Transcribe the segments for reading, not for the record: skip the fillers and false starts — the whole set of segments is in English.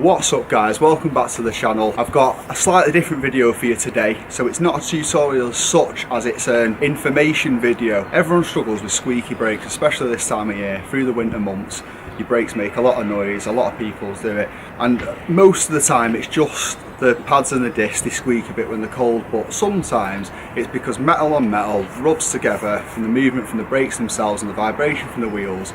What's up guys, welcome back to the channel. I've got a slightly different video for you today. So it's not a tutorial as such as it's an information video. Everyone struggles with squeaky brakes, especially this time of year, through the winter months. Your brakes make a lot of noise, a lot of people do it. And most of the time it's just the pads and the disc, they squeak a bit when they're cold, but sometimes it's because metal on metal rubs together from the movement from the brakes themselves and the vibration from the wheels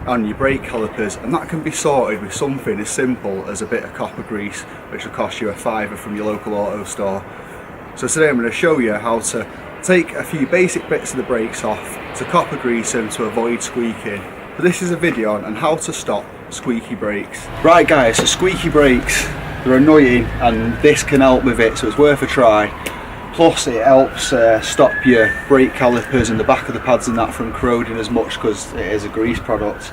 on your brake calipers, and that can be sorted with something as simple as a bit of copper grease, which will cost you a £5 from your local auto store. So today I'm going to show you how to take a few basic bits of the brakes off, to copper grease them to avoid squeaking. So this is a video on how to stop squeaky brakes. Right guys, so squeaky brakes, they're annoying and this can help with it, so it's worth a try. Plus it helps stop your brake calipers and the back of the pads and that from corroding as much, because it is a grease product.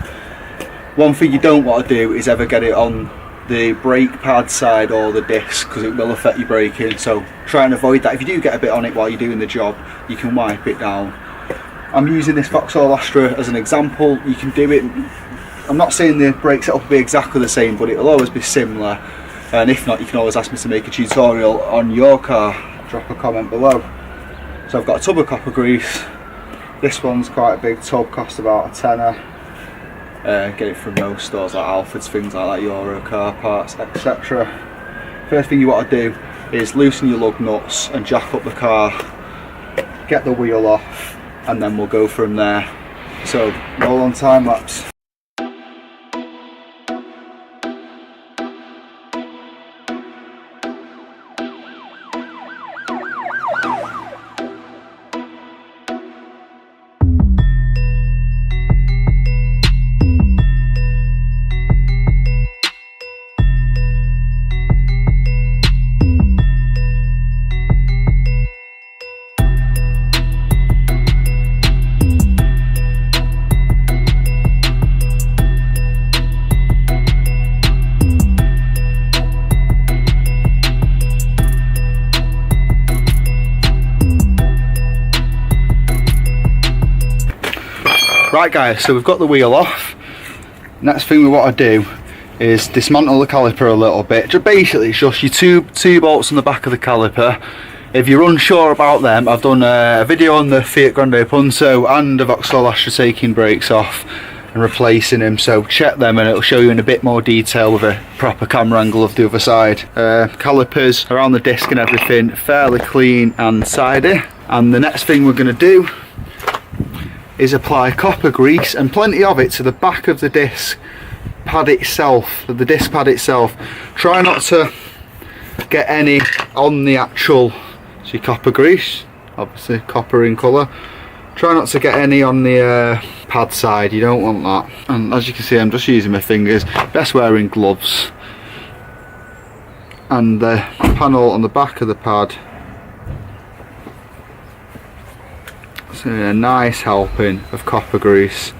One thing you don't want to do is ever get it on the brake pad side or the disc, because it will affect your braking, so try and avoid that. If you do get a bit on it while you're doing the job, you can wipe it down. I'm using this Vauxhall Astra as an example. You can do it, I'm not saying the brake setup will be exactly the same, but it will always be similar, and if not you can always ask me to make a tutorial on your car. Drop a comment below. So I've got a tub of copper grease. This one's quite a big tub, cost about a tenner. Get it from most stores like Alfred's, things like that, Euro car parts, etc. First thing you want to do is loosen your lug nuts and jack up the car, get the wheel off, and then we'll go from there. So roll on time lapse. Right guys, so we've got the wheel off. Next thing we want to do is dismantle the caliper a little bit. Basically it's just your two bolts on the back of the caliper. If you're unsure about them, I've done a video on the Fiat Grande Punto and the Vauxhall Astra taking brakes off and replacing them, so check them and it'll show you in a bit more detail with a proper camera angle of the other side. Calipers around the disc and everything fairly clean and tidy. And the next thing we're going to do is apply copper grease, and plenty of it, to the back of the disc pad itself, the disc pad itself. Try not to get any on the actual, see, copper grease, obviously copper in colour. Try not to get any on the pad side, you don't want that. And as you can see, I'm just using my fingers, best wearing gloves. And the panel on the back of the pad, so a nice helping of copper grease.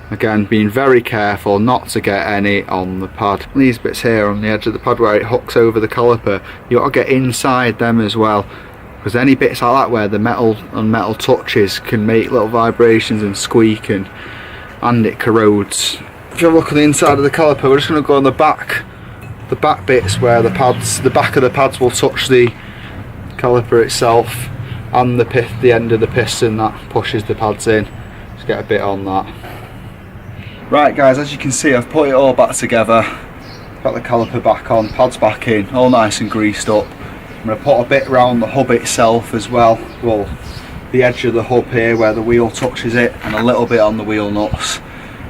Again, being very careful not to get any on the pad. These bits here on the edge of the pad where it hooks over the caliper, you ought to get inside them as well, because any bits like that where the metal on metal touches can make little vibrations and squeak, and it corrodes. If you have a look at the inside of the caliper, we're just going to go on the back bits where the back of the pads will touch the caliper itself, and the end of the piston that pushes the pads in. Just get a bit on that. Right guys, as you can see, I've put it all back together, got the caliper back on, pads back in, all nice and greased up. I'm going to put a bit around the hub itself as well, the edge of the hub here where the wheel touches it, and a little bit on the wheel nuts,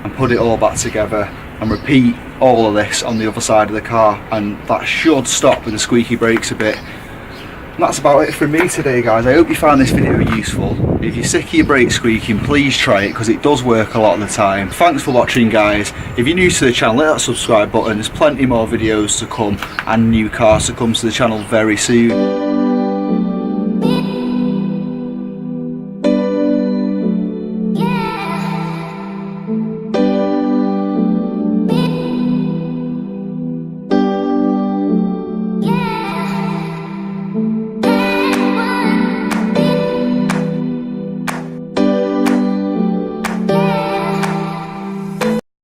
and put it all back together and repeat all of this on the other side of the car, and that should stop with the squeaky brakes a bit. And that's about it from me today guys. I hope you found this video useful. If you're sick of your brakes squeaking, please try it, because it does work a lot of the time. Thanks for watching guys. If you're new to the channel, hit that subscribe button. There's plenty more videos to come and new cars to come to the channel very soon.